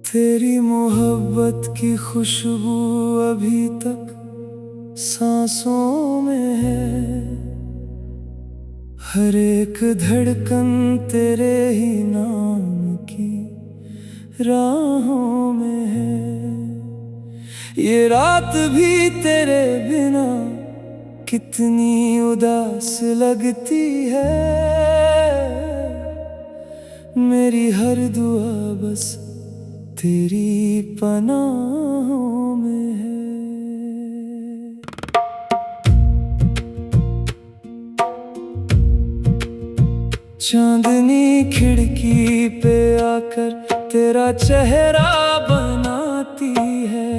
तेरी मोहब्बत की खुशबू अभी तक सांसों में है। हर एक धड़कन तेरे ही नाम की राहों में है। ये रात भी तेरे बिना कितनी उदास लगती है। मेरी हर दुआ बस तेरी पनाहों में है। चांदनी खिड़की पे आकर तेरा चेहरा बनाती है।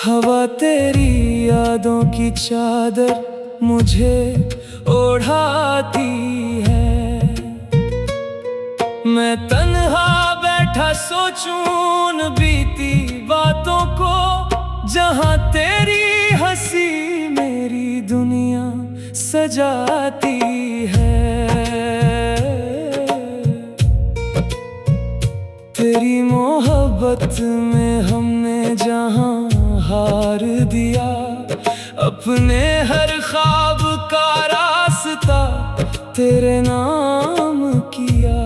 हवा तेरी यादों की चादर मुझे ओढ़ाती है। मैं तन्हा बैठा सोचूं उन बीती बातों को, जहां तेरी हंसी मेरी दुनिया सजाती है। तेरी मोहब्बत में हमने जहां हार दिया, अपने हर ख्वाब का रास्ता तेरे नाम किया।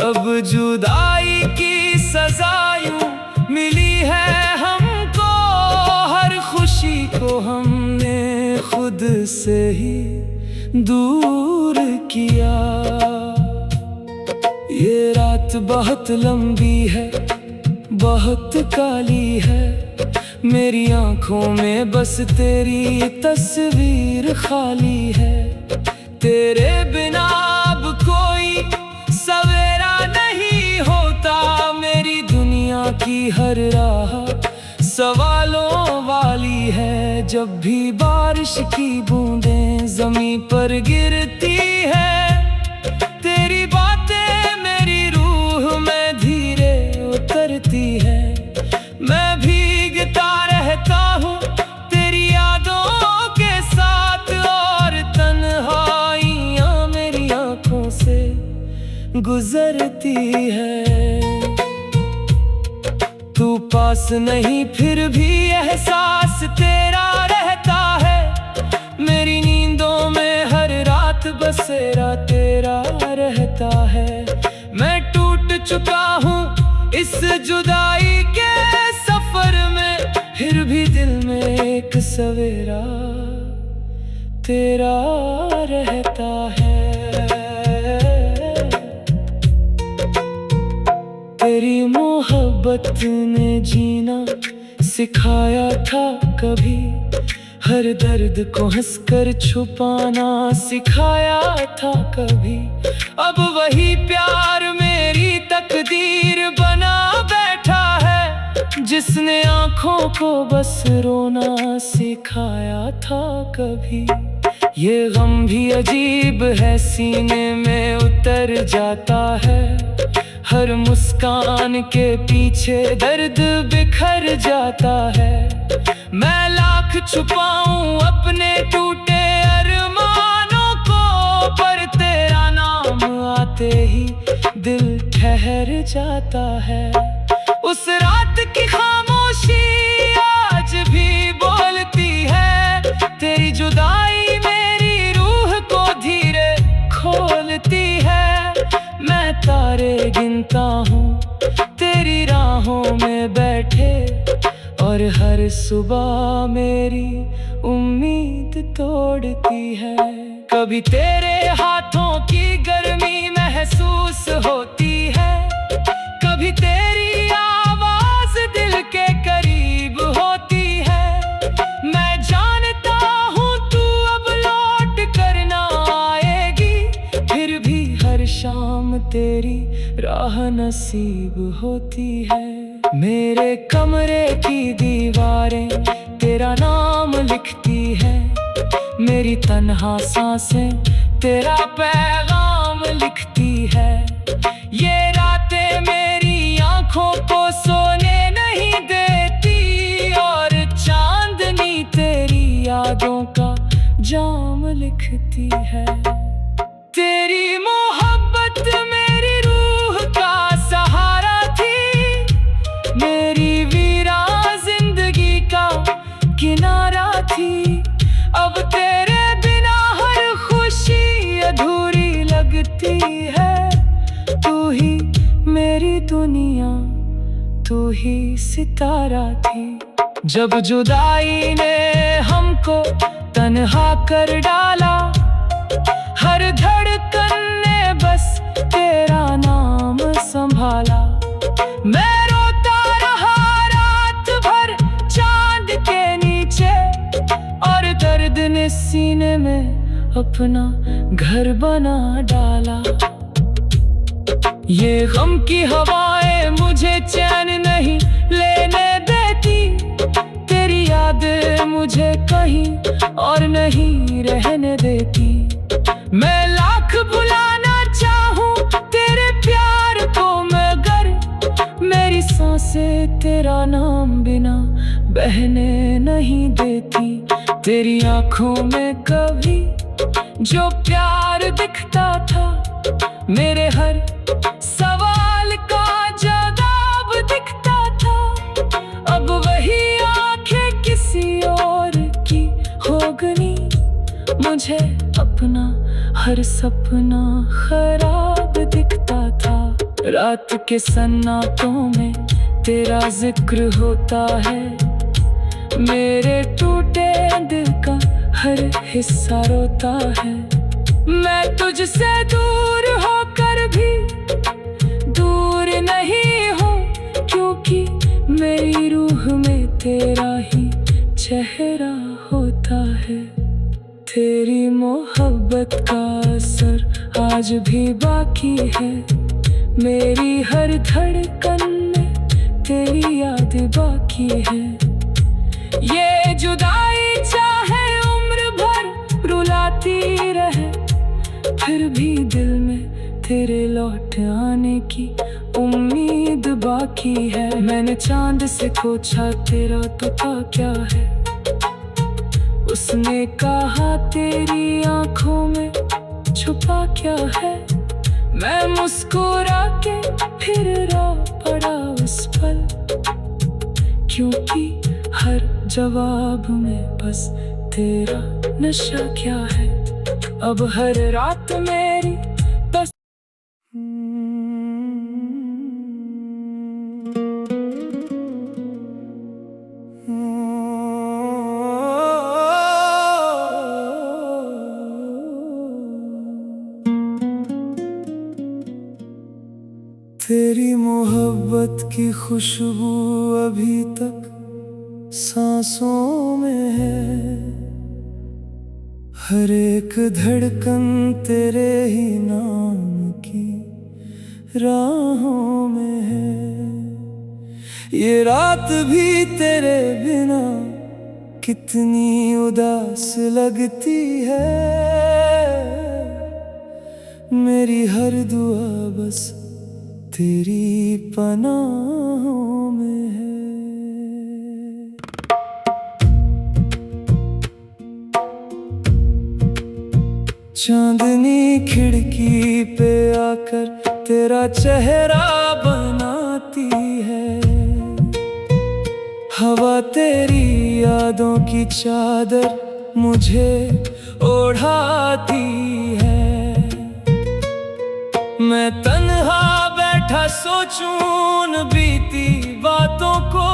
अब जुदाई की सजा यूं मिली है हमको, हर खुशी को हमने खुद से ही दूर किया। ये रात बहुत लंबी है, बहुत काली है। मेरी आंखों में बस तेरी तस्वीर खाली है। तेरे बिना अब कोई सवेरा नहीं होता। मेरी दुनिया की हर राह सवालों वाली है। जब भी बारिश की बूंदें जमीन पर गिरती है, तेरी बातें मेरी रूह में धीरे उतरती है। मैं भीगता रहता हूँ तेरी यादों के साथ, और तन्हाइयाँ मेरी आँखों से गुजरती है। तू पास नहीं फिर भी एहसास तेरा रहता है। मेरी नींदों में हर रात बसेरा तेरा रहता है। मैं टूट चुका हूँ इस जुदाई के सफर में, फिर भी दिल में एक सवेरा तेरा रहता है। तेरी मोहब्बत ने जीना सिखाया था कभी, हर दर्द को हंसकर छुपाना सिखाया था कभी। अब वही प्यार मेरी तकदीर बना बैठा है, जिसने आंखों को बस रोना सिखाया था कभी। ये गम भी अजीब है, सीने में उतर जाता है। हर मुस्कान के पीछे दर्द बिखर जाता है। मैं लाख छुपाऊं अपने टूटे अरमानों को, पर तेरा नाम आते ही दिल ठहर जाता है। उस रात की खामोशी आज भी बोलती है। तेरी जुदाई मेरी रूह को धीरे खोलती है। मैं तारे गिनता हूँ तेरी राहों में बैठे, और हर सुबह मेरी उम्मीद तोड़ती है। कभी तेरे हाथों की गर्मी महसूस होती है, कभी तेरी आवाज दिल के करीब होती है। मैं जानता हूँ तू अब लौट कर ना आएगी, फिर भी हर शाम तेरी राह नसीब होती है। मेरे कमरे की दीवारें तेरा नाम लिखती है। मेरी तन्हा सांसें तेरा पैगाम लिखती है। ये रातें मेरी आंखों को सोने नहीं देती, और चांदनी तेरी यादों का जाम लिखती है। तेरी मोहब्बत मेरी रूह का है। तू ही मेरी दुनिया, तू ही सितारा थी। जब जुदाई ने हमको तन्हा कर डाला, हर धड़कन ने बस तेरा नाम संभाला। मैं रोता रहा रात भर चांद के नीचे, और दर्द ने सीने में अपना घर बना डाला। ये गम की हवाएं मुझे चैन नहीं लेने देती, तेरी याद मुझे कहीं और नहीं रहने देती। मैं लाख भुलाना चाहूं तेरे प्यार को, मगर मेरी सांसें तेरा नाम बिना बहने नहीं देती। तेरी आंखों में कभी जो प्यार दिखता था, मेरे हर सवाल का जवाब दिखता था। अब वही आंखें किसी और की हो गई, मुझे अपना हर सपना खराब दिखता था। रात के सन्नाटों में तेरा जिक्र होता है, मेरे टूटे दिल का हर हिस्सा रोता है। मैं तुझसे दूर होकर भी दूर नहीं हूँ, क्योंकि मेरी रूह में तेरा ही चेहरा होता है। तेरी मोहब्बत का असर आज भी बाकी है, मेरी हर धड़कन में तेरी याद बाकी है। ये जुदाई चाहे उम्र भर रुलाती रहे, फिर भी दिल में तेरे लौट आने की उम्मीद बाकी है। मैंने चांद से पूछा तेरा तोता क्या है, उसने कहा तेरी आंखों में छुपा क्या है। मैं मुस्कुरा के फिर रो पड़ा उस पल, क्योंकि हर जवाब में बस तेरा नशा क्या है। अब हर रात मेरी बस तेरी मोहब्बत की खुशबू अभी तक सांसों में है, हर एक धड़कन तेरे ही नाम की राहों में है। ये रात भी तेरे बिना कितनी उदास लगती है, मेरी हर दुआ बस तेरी पनाहों में है। चांदनी खिड़की पे आकर तेरा चेहरा बनाती है, हवा तेरी यादों की चादर मुझे ओढ़ाती है। मैं तन्हा बैठा सोचूं उन बीती बातों को,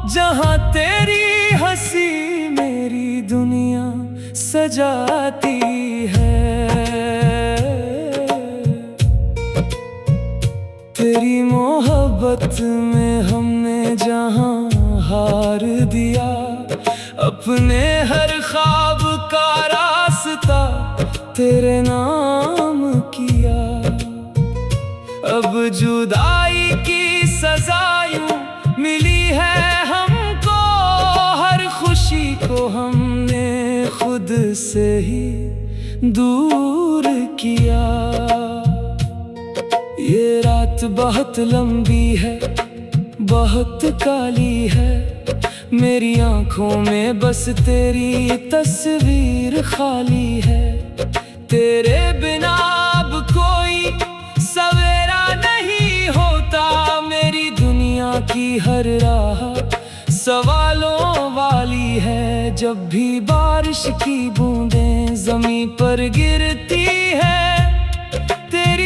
जहां तेरी हंसी मेरी दुनिया सजाती है। तेरी मोहब्बत में हमने जहां हार दिया, अपने हर ख्वाब का रास्ता तेरे नाम किया। अब जुदाई की सजा यूं मिली है हमको, हर खुशी को हमने खुद से ही दूर किया। ये रात बहुत लंबी है, बहुत काली है, मेरी आंखों में बस तेरी तस्वीर खाली है। तेरे बिना अब कोई सवेरा नहीं होता, मेरी दुनिया की हर राह सवालों वाली है। जब भी बारिश की बूंदें ज़मीं पर गिरती है, तेरी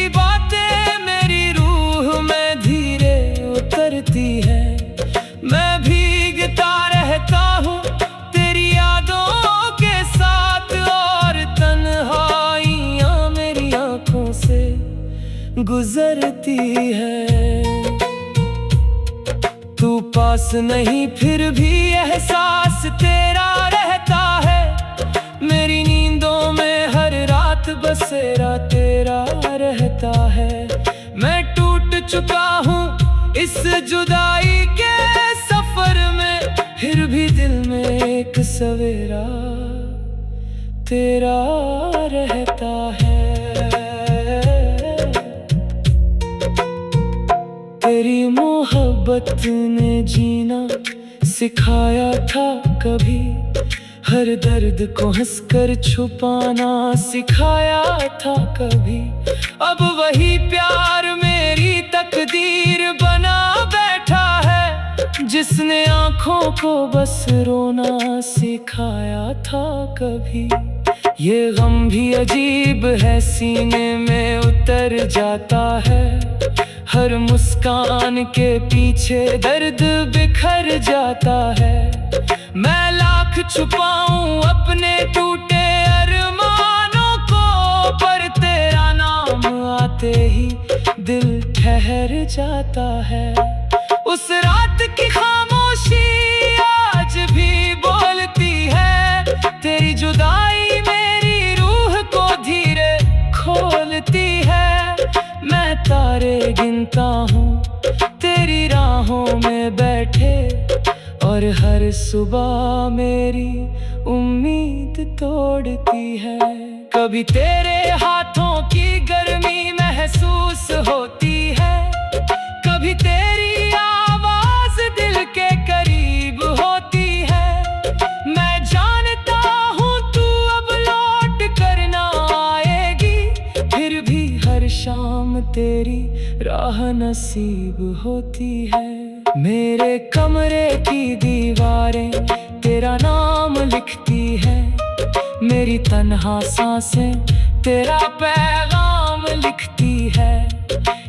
गुजरती है। तू पास नहीं फिर भी एहसास तेरा रहता है। मेरी नींदों में हर रात बसेरा तेरा रहता है। मैं टूट चुका हूँ इस जुदाई के सफर में, फिर भी दिल में एक सवेरा तेरा रहता है। तेरी मोहब्बत ने जीना सिखाया था कभी, हर दर्द को हंसकर छुपाना सिखाया था कभी। अब वही प्यार मेरी तकदीर बना बैठा है, जिसने आँखों को बस रोना सिखाया था कभी। ये गम भी अजीब है, सीने में उतर जाता है। हर मुस्कान के पीछे दर्द बिखर जाता है। मैं लाख छुपाऊं अपने टूटे अरमानों को, पर तेरा नाम आते ही दिल ठहर जाता है। उस रात की खामोशी आज भी बोलती है, तेरी जुदाई मेरी रूह को धीरे खोलती है। मैं तारे गिनता हूँ तेरी राहों में बैठे, और हर सुबह मेरी उम्मीद तोड़ती है। कभी तेरे हाथों की गर्मी महसूस होती है, कभी तेरी आवाज दिल के करीब होती है। मैं जानता हूँ तू अब लौट कर ना आएगी, फिर भी हर शाम तेरी राह नसीब होती है। मेरे कमरे की दीवारें तेरा नाम लिखती है, मेरी तन्हा सांसें तेरा पैगाम लिखती है।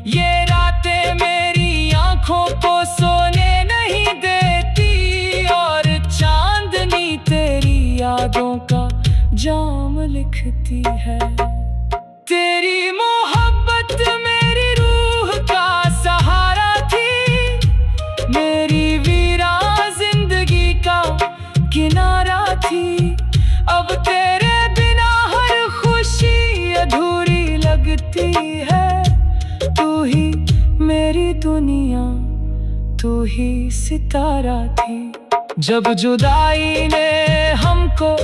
ये रातें मेरी आंखों को सोने नहीं देती, और चांदनी तेरी यादों का जाम लिखती है। तेरी मोहब्बत मेरी रूह का सहारा थी, मेरी वीरा जिंदगी का किनारा थी। अब तेरे बिना हर खुशी अधूरी लगती है। तू ही मेरी दुनिया, तू ही सितारा थी। जब जुदाई ने हमको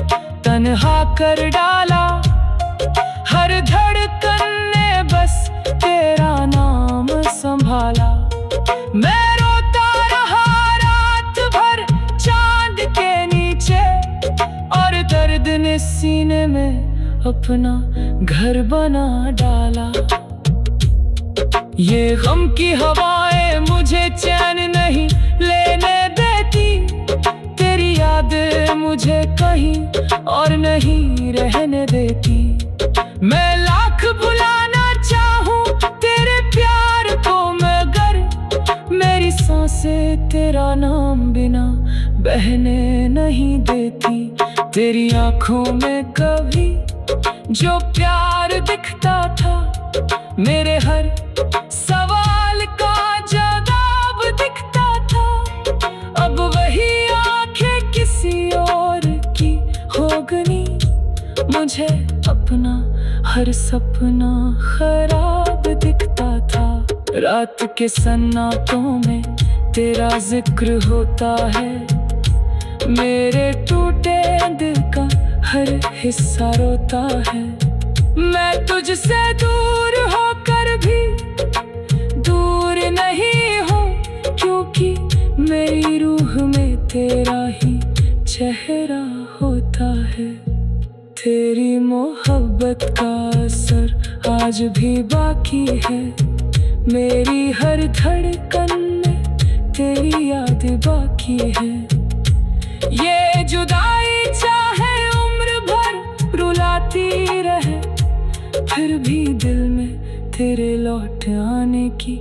तन्हा कर डाला, हर धड़कन ने बस तेरा नाम संभाला। मैं रोता रहा रात भर चांद के नीचे, और दर्द ने सीने में अपना घर बना डाला। ये गम की हवाएं मुझे चैन नहीं लेने देती, तेरी याद मुझे कहीं और नहीं रहने देती। मैं लाख भुलाना चाहूं तेरे प्यार को, मगर मेरी सांसें तेरा नाम बिना बहने नहीं देती। तेरी आंखों में कभी जो प्यार दिखता था, मेरे हर सवाल का जवाब दिखता था। अब वही आंखें किसी और की हो गई, मुझे अपना हर सपना खराब दिखता था। रात के सन्नाटों में तेरा जिक्र होता है, मेरे टूटे दिल का हर हिस्सा रोता है। मैं तुझसे दूर होकर भी दूर नहीं हूँ, क्योंकि मेरी रूह में तेरा ही चेहरा होता है। तेरी मोहब्बत का असर आज भी बाकी है, मेरी हर धड़कन में तेरी याद बाकी है। ये जुदाई चाहे उम्र भर रुलाती रहे, फिर भी दिल में तेरे लौट आने की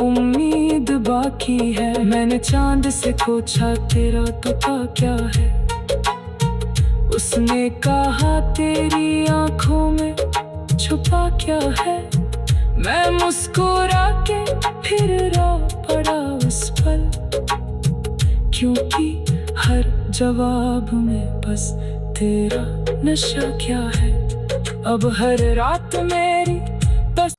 उम्मीद बाकी है। मैंने चांद से पूछा तेरा तुका क्या है, उसने कहा तेरी आंखों में छुपा क्या है। मैं मुस्कुरा के फिर रो पड़ा उस पल, क्योंकि हर जवाब में बस तेरा नशा क्या है। अब हर रात मेरी बस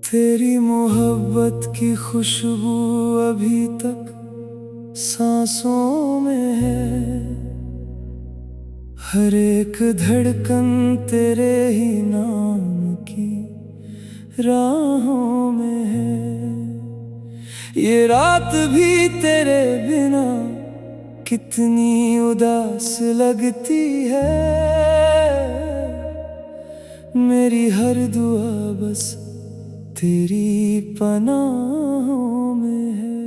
तेरी मोहब्बत की खुशबू अभी तक सांसों में है, हर एक धड़कन तेरे ही नाम की राहों में है। ये रात भी तेरे बिना कितनी उदास लगती है, मेरी हर दुआ बस तेरी पनाहों में है।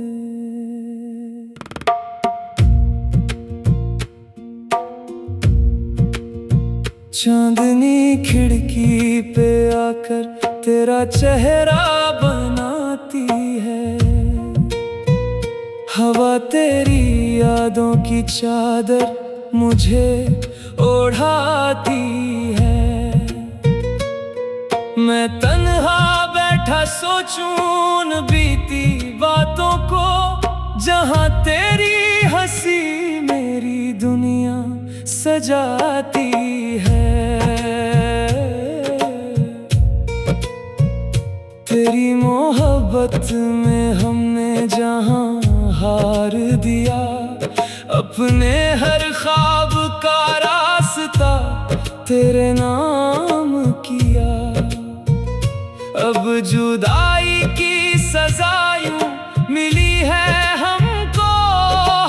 चांदनी खिड़की पे आकर तेरा चेहरा बनाती है, हवा तेरी यादों की चादर मुझे ओढ़ाती है। मैं तन्हा बैठा सोचूं उन बीती बातों को, जहां तेरी हंसी मेरी दुनिया सजाती है। तेरी मोहब्बत में हमने जहां हार दिया, अपने हर ख्वाब का रास्ता तेरे नाम किया। अब जुदाई की सजा यूं मिली है हमको,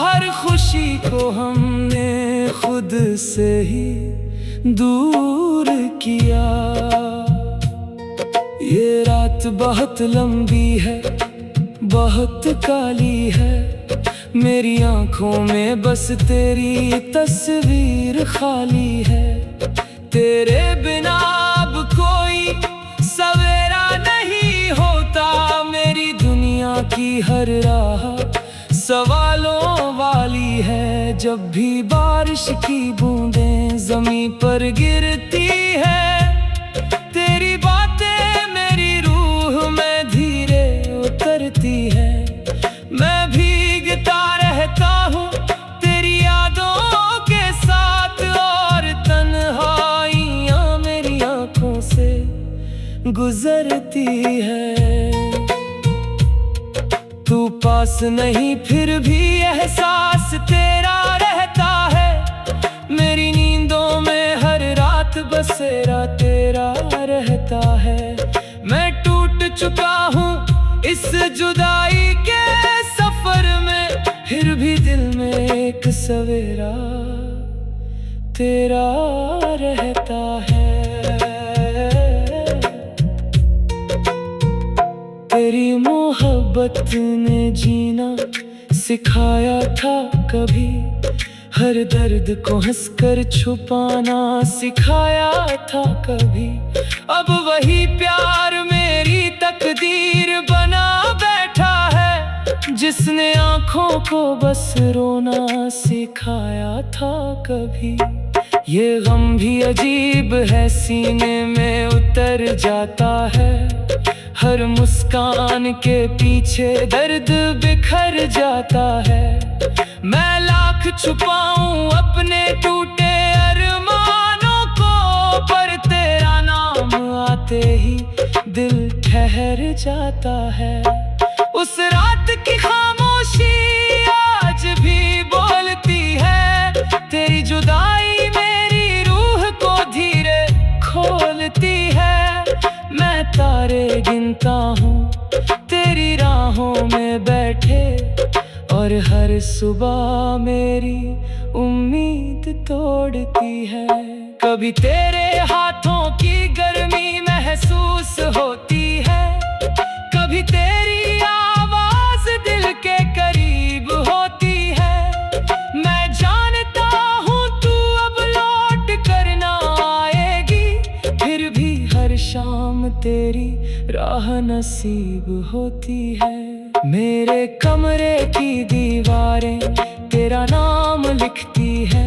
हर खुशी को हमने खुद से ही दूर किया। ये रात बहुत लंबी है, बहुत काली है, मेरी आंखों में बस तेरी तस्वीर खाली है। तेरे बिना अब कोई सवेरा नहीं होता, मेरी दुनिया की हर राह सवालों वाली है। जब भी बारिश की बूंदें जमीन पर गिरती है, तेरी बातें मेरी रूह में धीरे उतरती है। मैं भीगता रहता हूँ तेरी यादों के साथ, और तन्हाइयाँ मेरी आंखों से गुजरती है। तू पास नहीं फिर भी एहसास तेरा रहता है, मेरी नींदों में हर रात बसेरा तेरा रहता है। मैं टूट चुका हूँ इस जुदाई के सफर में, फिर भी दिल में एक सवेरा तेरा रहता है। तेरी मोहब्बत ने जीना सिखाया था कभी, हर दर्द को हंसकर छुपाना सिखाया था कभी। अब वही प्यार मेरी तकदीर बना बैठा है, जिसने आंखों को बस रोना सिखाया था कभी। ये गम भी अजीब है, सीने में उतर जाता है, हर मुस्कान के पीछे दर्द बिखर जाता है। मैं लाख छुपाऊं अपने टूटे अरमानों को, पर तेरा नाम आते ही दिल ठहर जाता है। उस रात की खामोशी आज भी बोलती है, तेरी जुदाई मेरी रूह को धीरे खोलती है। मैं तारे गिनता हूँ तेरी राहों में बैठे, और हर सुबह मेरी उम्मीद तोड़ती है। कभी तेरे हाथों की गर्मी महसूस होती है, कभी तेरी आवाज दिल के करीब होती है। मैं जानता हूँ तू अब लौट कर ना आएगी, फिर भी हर शाम मेरी राह नसीब होती है। मेरे कमरे की दीवारें तेरा नाम लिखती है,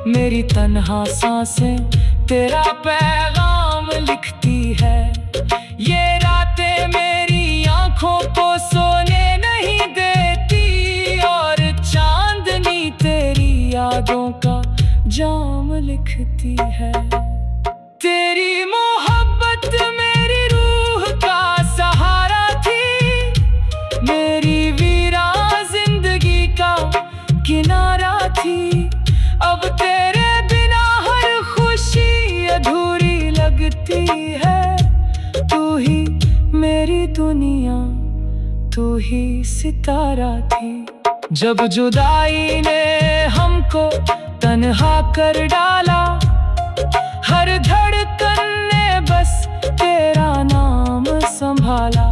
मेरी तन्हा सांसें तेरा पैगाम लिखती है। ये रातें मेरी आंखों को सोने नहीं देती, और चांदनी तेरी यादों का जाम लिखती है। तेरी मोहब्बत मेरी रूह का सहारा थी, मेरी वीरान जिंदगी का किनारा थी। अब तेरे बिना हर खुशी अधूरी लगती है। तू ही मेरी दुनिया, तू ही सितारा थी। जब जुदाई ने हमको तन्हा कर डाला, हर धड़कन ने बस तेरा नाम संभाला।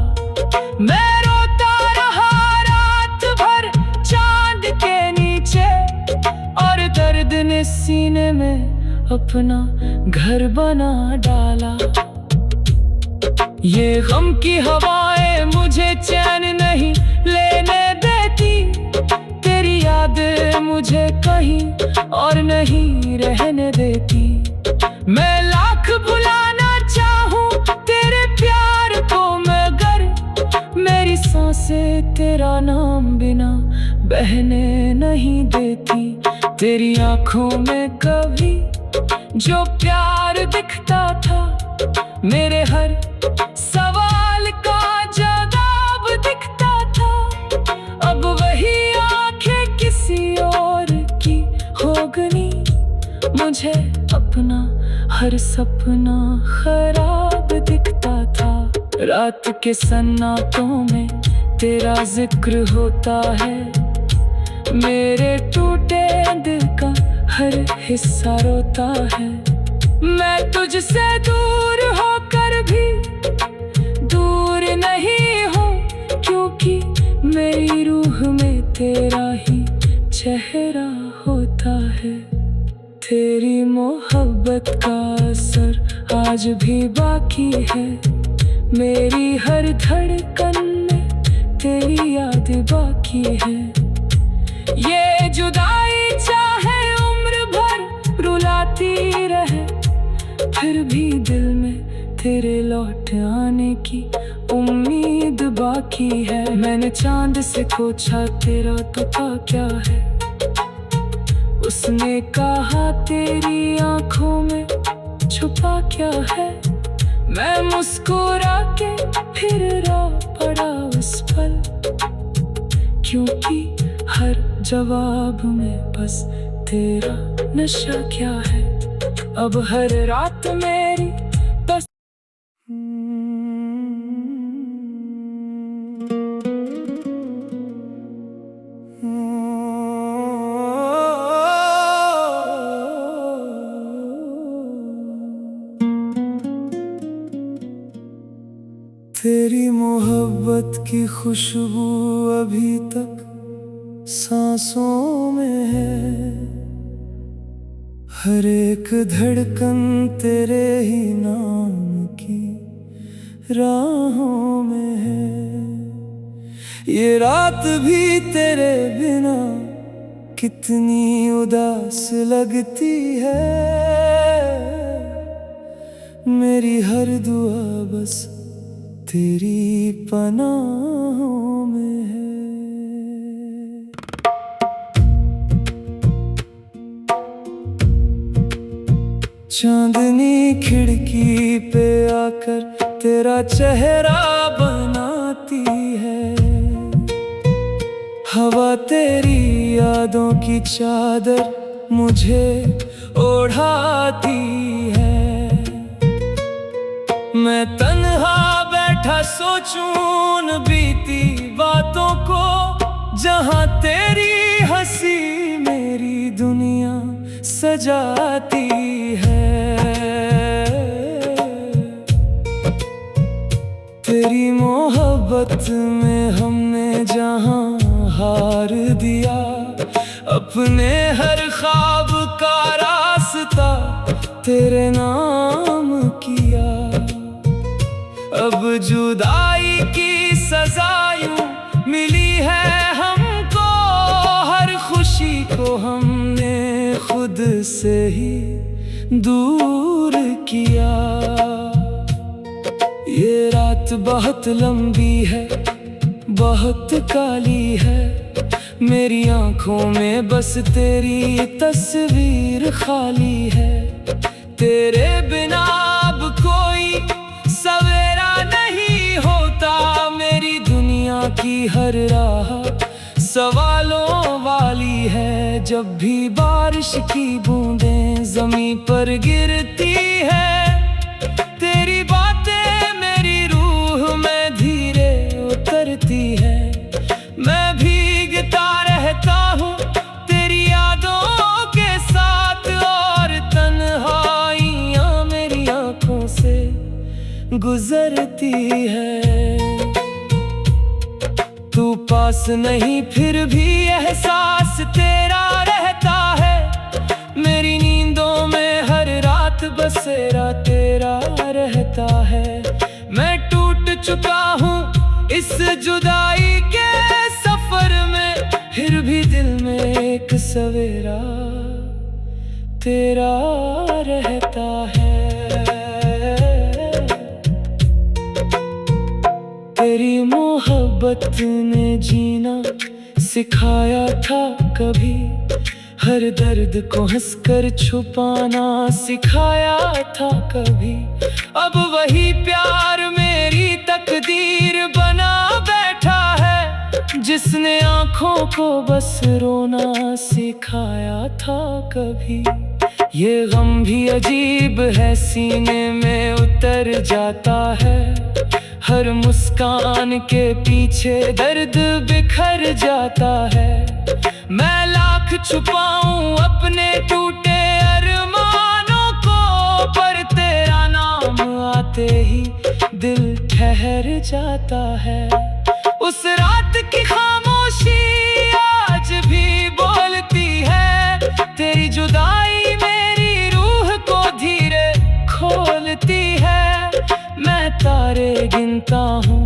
मैं रोता रहा रात भर चांद के नीचे, और दर्द ने सीने में अपना घर बना डाला। ये गम की हवाएं मुझे चैन नहीं लेने देती, तेरी याद मुझे कहीं और नहीं रहने देती। मैं लाख भुलाना चाहूं तेरे प्यार को, मगर मेरी सांसें तेरा नाम बिना बहने नहीं देती। तेरी आंखों में कभी जो प्यार दिखता था, मेरे हर सवाल का जवाब दिखता था। अब वही आंखें किसी और की हो गई, मुझे अपना हर सपना खराब दिखता था। रात के सन्नाटों में तेरा जिक्र होता है, मेरे टूटे दिल का हर हिस्सा रोता है। मैं तुझसे दूर होकर भी दूर नहीं हूँ, क्योंकि मेरी रूह में तेरा ही चेहरा होता है। तेरी मोहब्बत का असर आज भी बाकी है, मेरी हर धड़कन में तेरी याद बाकी है। ये जुदाई चाहे उम्र भर रुलाती रहे, फिर भी दिल में तेरे लौट आने की उम्मीद बाकी है। मैंने चांद से पूछा तेरा पता क्या है, उसने कहा तेरी आंखों में छुपा क्या है। मैं मुस्कुरा के फिर रो पड़ा उस पल, क्योंकि हर जवाब में बस तेरा नशा क्या है। अब हर रात मेरी बस तेरी मोहब्बत की खुशबू अभी तक सांसों में है, हर एक धड़कन तेरे ही नाम की राहों में है। ये रात भी तेरे बिना कितनी उदास लगती है, मेरी हर दुआ बस तेरी पनाहों में है। चांदनी खिड़की पे आकर तेरा चेहरा बनाती है, हवा तेरी यादों की चादर मुझे ओढ़ाती है। मैं तन्हा बैठा सोचूं उन बीती बातों को, जहां तेरी हंसी मेरी दुनिया सजाती है। तेरी मोहब्बत में हमने जहां हार दिया, अपने हर ख्वाब का रास्ता तेरे नाम किया। अब जुदाई की सजा यूं मिली है हमको, हर खुशी को हमने खुद से ही दूर किया। ये रात बहुत लंबी है, बहुत काली है, मेरी आंखों में बस तेरी तस्वीर खाली है। तेरे बिना अब कोई सवेरा नहीं होता, मेरी दुनिया की हर राह सवालों वाली है। जब भी बारिश की बूंदें जमीन पर गिरती है, तेरी बातें मेरी रूह में धीरे उतरती है। मैं भीगता रहता हूँ तेरी यादों के साथ, और तन्हाइयाँ मेरी आँखों से गुजरती है। तू पास नहीं फिर भी एहसास तेरा रहता है, मेरी नींदों में हर रात बसेरा तेरा रहता है। मैं टूट चुका हूँ इस जुदाई के सफर में, फिर भी दिल में एक सवेरा तेरा रहता है। तेरी मोहब्बत ने जीना सिखाया था कभी, हर दर्द को हंसकर छुपाना सिखाया था कभी। अब वही प्यार मेरी तकदीर बना बैठा है, जिसने आंखों को बस रोना सिखाया था कभी। ये गम भी अजीब है, सीने में उतर जाता है, हर मुस्कान के पीछे दर्द बिखर जाता है। मैं लाख छुपाऊं अपने टूटे अरमानों को, पर तेरा नाम आते ही दिल ठहर जाता है। उस रात की खामोशी आज भी बोलती है, तेरी जुदाई मेरी रूह को धीरे खोलती है। मैं तारे गिनता हूँ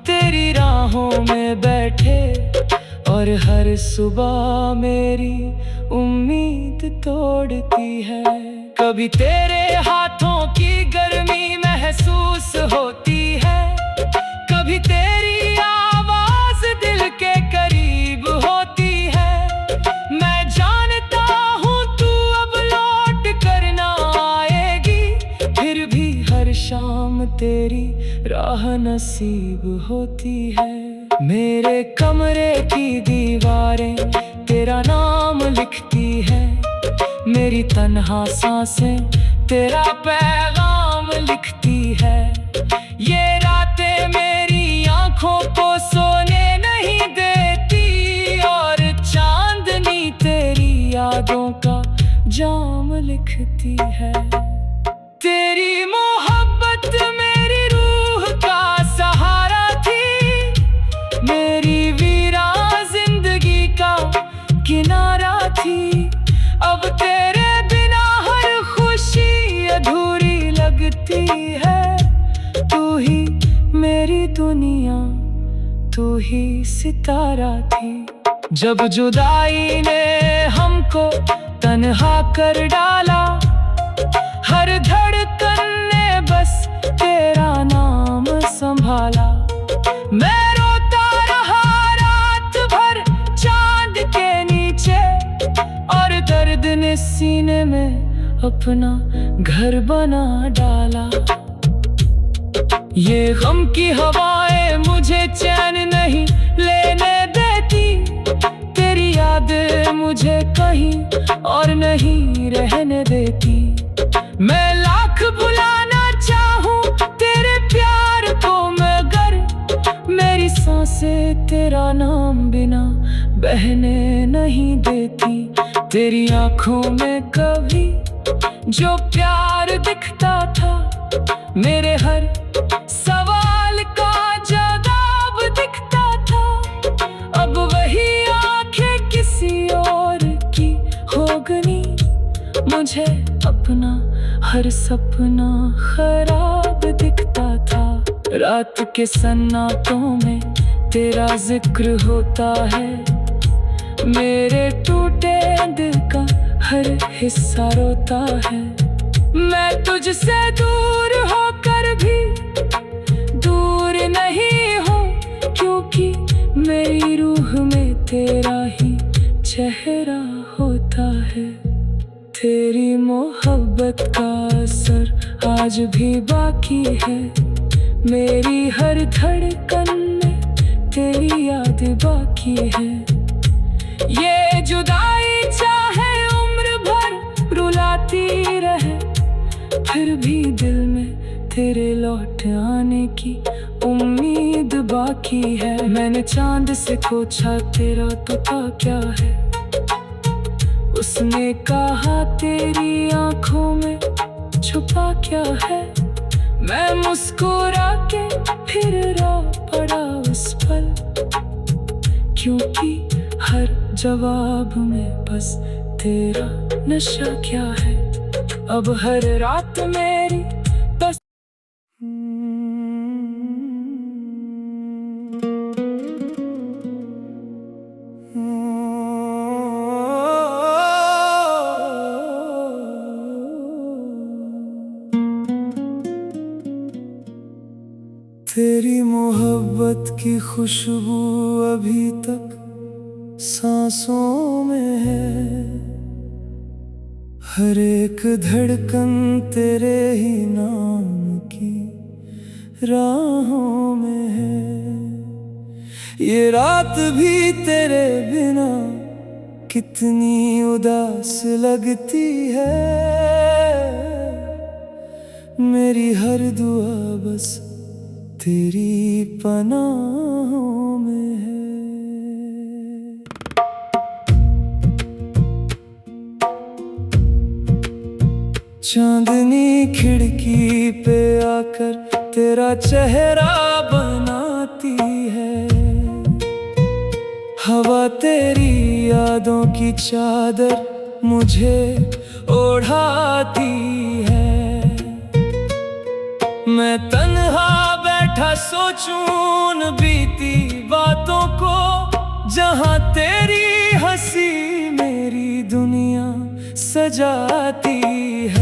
तेरी राहों में बैठे, और हर सुबह मेरी उम्मीद तोड़ती है। कभी तेरे हाथों की गर्मी महसूस होती है, कभी तेरी आवाज दिल के करीब होती है। मैं जानता हूँ तू अब लौट कर ना आएगी, फिर भी हर शाम तेरी राह नसीब होती है। मेरे कमरे की दीवारें तेरा नाम लिखती है, मेरी तन्हा सांसें तेरा पैगाम लिखती है। ये रातें मेरी आंखों को सोने नहीं देती, और चांदनी तेरी यादों का जाम लिखती है। तेरी मोहब्बत मेरी रूह का सहारा थी, मेरी वीरान जिंदगी का किनारा थी। अब तेरे बिना हर खुशी अधूरी लगती है, तू ही मेरी दुनिया, तू ही सितारा थी। जब जुदाई ने हमको तन्हा कर डाला, हर धड़कन ने बस तेरा नाम संभाला। मैं रोता रहा रात भर चांद के नीचे, और दर्द ने सीने में अपना घर बना डाला। ये गम की हवाएं मुझे चैन नहीं लेने देती, तेरी यादें मुझे कहीं और नहीं रहने देती। मैं लाख भुलाना चाहूं तेरे प्यार को, मगर मेरी सांसें तेरा नाम बिना बहने नहीं देती। तेरी आंखों में कभी जो प्यार दिखता था, मेरे हर सवाल का जवाब दिखता था। अब वही आंखें किसी और की हो गई, मुझे अपना हर सपना खराब दिखता था। रात के सन्नाटों में तेरा जिक्र होता है, मेरे टूटे दिल का हर हिस्सा रोता है। मैं तुझसे दूर होकर भी दूर नहीं हूँ, क्योंकि मेरी रूह में तेरा ही चेहरा होता है। तेरी मोहब्बत का असर आज भी बाकी है, मेरी हर धड़कन में तेरी याद बाकी है। ये जुदाई चाहे उम्र भर रुलाती रहे, फिर भी दिल में तेरे लौट आने की उम्मीद बाकी है। मैंने चांद से पूछा तेरा पता क्या है, उसने कहा तेरी आंखों में छुपा क्या है। मैं मुस्कुरा के फिर रो पड़ा उस पल, क्योंकि हर जवाब में बस तेरा नशा क्या है। अब हर रात मेरी बस तेरी मोहब्बत की खुशबू अभी तक सांसों में है, हर एक धड़कन तेरे ही नाम की राहों में है। ये रात भी तेरे बिना कितनी उदास लगती है, मेरी हर दुआ बस तेरी पनाहों में है। चांदनी खिड़की पे आकर तेरा चेहरा बनाती है, हवा तेरी यादों की चादर मुझे ओढ़ाती है। मैं तन्हा बैठा सोचूं उन बीती बातों को, जहां तेरी हंसी मेरी दुनिया सजाती है।